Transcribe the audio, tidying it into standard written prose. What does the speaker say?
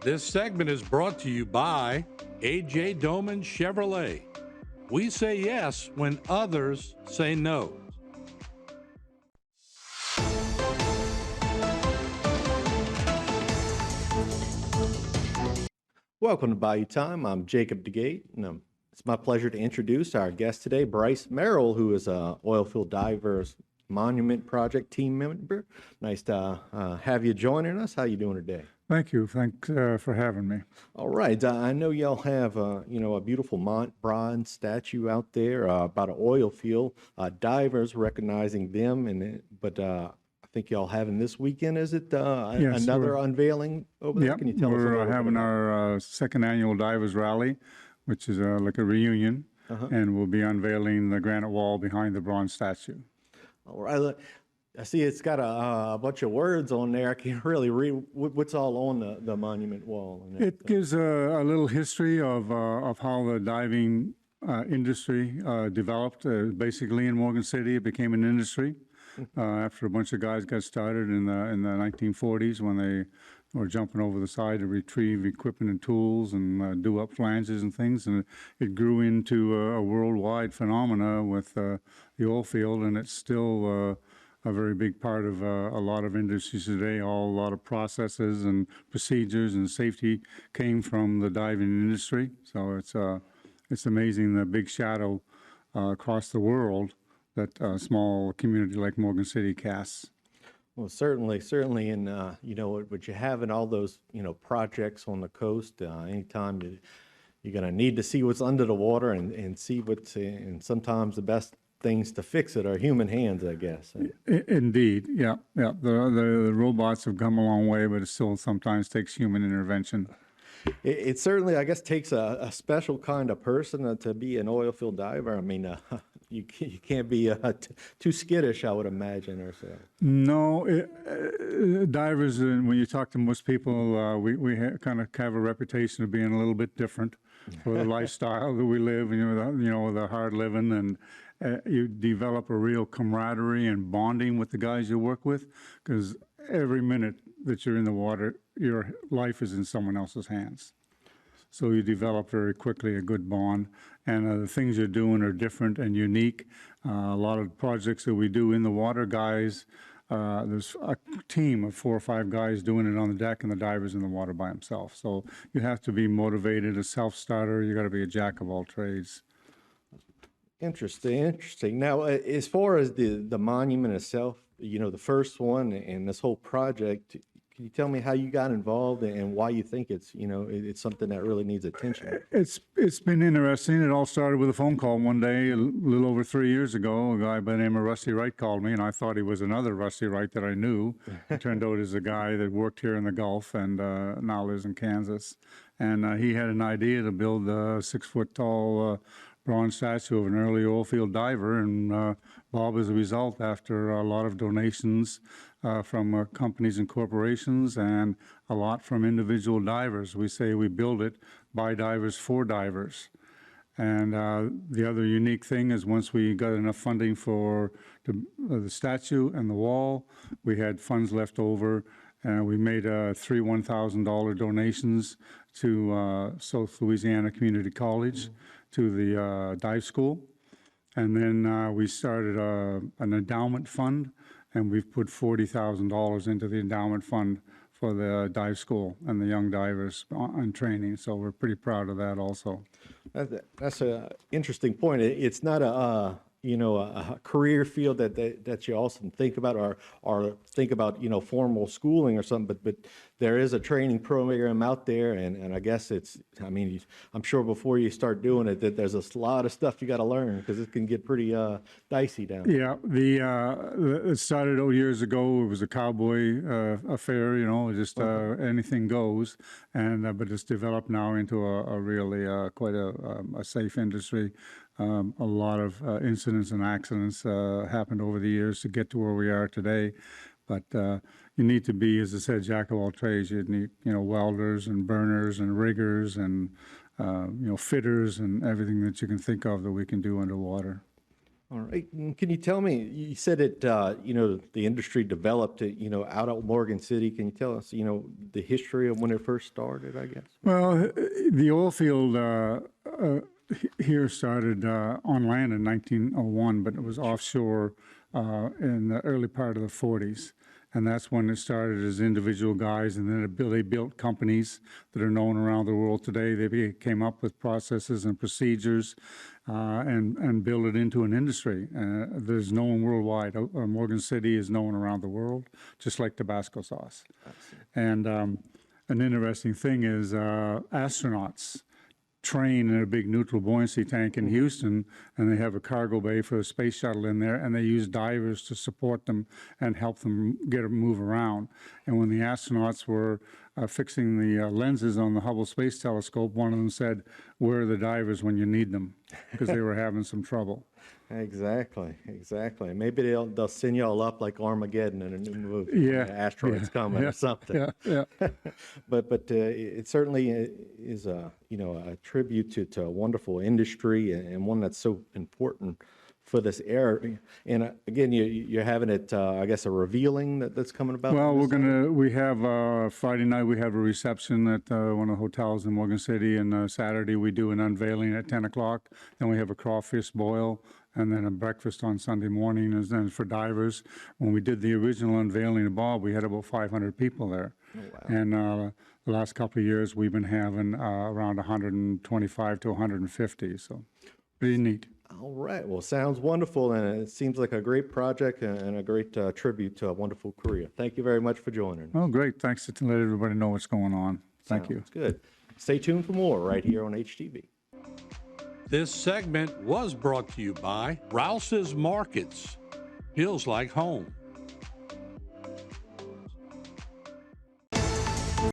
This segment is brought to you by A.J. Doman Chevrolet. We say yes when others say no. Welcome to Bayou Time. I'm Jacob DeGate, and it's my pleasure to introduce our guest today, Bryce Merrill, who is a Oilfield Divers Monument Project team member. Nice to have you joining us. How you doing today? Thank you. Thanks for having me. All right. I know y'all have, a beautiful bronze statue out there about an oil field. Divers recognizing them, but I think y'all having this weekend. Is it Yes, another unveiling over there? Yep, Can you tell us a we're little bit having about our second annual Divers Rally, which is like a reunion, and we'll be unveiling the granite wall behind the bronze statue. All right. Look, I see it's got a bunch of words on there. I can't really read what's all on the monument wall. It gives a little history of how the diving industry developed. Basically, in Morgan City, it became an industry after a bunch of guys got started in the 1940s when they were jumping over the side to retrieve equipment and tools and do up flanges and things. And it grew into a worldwide phenomena with the oil field, and it's still a very big part of a lot of industries today. A lot of processes and procedures and safety came from the diving industry. So it's amazing the big shadow across the world that a small community like Morgan City casts. Well, certainly, and what you have in all those projects on the coast. Anytime you're going to need to see what's under the water and see what's and sometimes the best things to fix it are human hands, I guess. Indeed, yeah. The robots have come a long way, but it still sometimes takes human intervention. It certainly, I guess, takes a special kind of person to be an oil field diver. I mean, you can't be too skittish, I would imagine, or so. No, divers, when you talk to most people, we kind of have a reputation of being a little bit different for the lifestyle that we live, and the hard living, and you develop a real camaraderie and bonding with the guys you work with, because every minute that you're in the water, your life is in someone else's hands. So you develop very quickly a good bond, and the things you're doing are different and unique. A lot of projects that we do in the water, guys, there's a team of 4 or 5 guys doing it on the deck, and the diver's in the water by himself. So you have to be motivated, a self-starter. You got to be a jack of all trades. Interesting. Now, as far as the monument itself, the first one and this whole project, can you tell me how you got involved and why you think it's something that really needs attention? It's been interesting. It all started with a phone call one day, a little over 3 years ago. A guy by the name of Rusty Wright called me, and I thought he was another Rusty Wright that I knew. It turned out he's a guy that worked here in the Gulf and now lives in Kansas. And he had an idea to build a 6-foot-tall bronze statue of an early oilfield diver, and Bob, as a result, after a lot of donations from companies and corporations and a lot from individual divers, we say we build it by divers for divers. And the other unique thing is once we got enough funding for the statue and the wall, we had funds left over, and we made 3 $1,000 donations to South Louisiana Community College, to the dive school. And then we started an endowment fund, and we've put $40,000 into the endowment fund for the dive school and the young divers on training. So we're pretty proud of that also. That's an interesting point. It's not a career field that you also think about or think about, formal schooling or something, but there is a training program out there, and I guess I'm sure before you start doing it that there's a lot of stuff you got to learn because it can get pretty dicey down there. Yeah, it started years ago. It was a cowboy affair, just anything goes, and but it's developed now into a really quite a safe industry. A lot of incidents and accidents happened over the years to get to where we are today. But you need to be, as I said, jack of all trades. You need, welders and burners and riggers and, fitters and everything that you can think of that we can do underwater. All right. Can you tell me, you said it, the industry developed, out at Morgan City. Can you tell us, the history of when it first started, I guess? Well, the oil field here started on land in 1901, but it was offshore in the early part of the 40s. And that's when it started as individual guys, and then they built companies that are known around the world today. They came up with processes and procedures and built it into an industry. There's known worldwide. Morgan City is known around the world, just like Tabasco sauce. And an interesting thing is astronauts train in a big neutral buoyancy tank in Houston, and they have a cargo bay for the space shuttle in there, and they use divers to support them and help them move around. And when the astronauts were fixing the lenses on the Hubble Space Telescope, one of them said, "Where are the divers when you need them?" Because they were having some trouble. Exactly. Maybe they'll send y'all up like Armageddon in a new movie. When Yeah, the asteroids coming or something. Yeah. But it certainly is a tribute to a wonderful industry and one that's so important for this era. And again, you're having it, I guess, a revealing that's coming about. Well, we have Friday night, we have a reception at one of the hotels in Morgan City, and Saturday we do an unveiling at 10 o'clock. Then we have a crawfish boil, and then a breakfast on Sunday morning, and then for divers. When we did the original unveiling of Bob, we had about 500 people there. Oh, wow. And the last couple of years, we've been having around 125 to 150, so pretty neat. All right. Well, sounds wonderful, and it seems like a great project and a great tribute to a wonderful career. Thank you very much for joining. Oh, great. Thanks to let everybody know what's going on. Thank you. Sounds good. Stay tuned for more right here on HTV. This segment was brought to you by Rouse's Markets. Feels like home.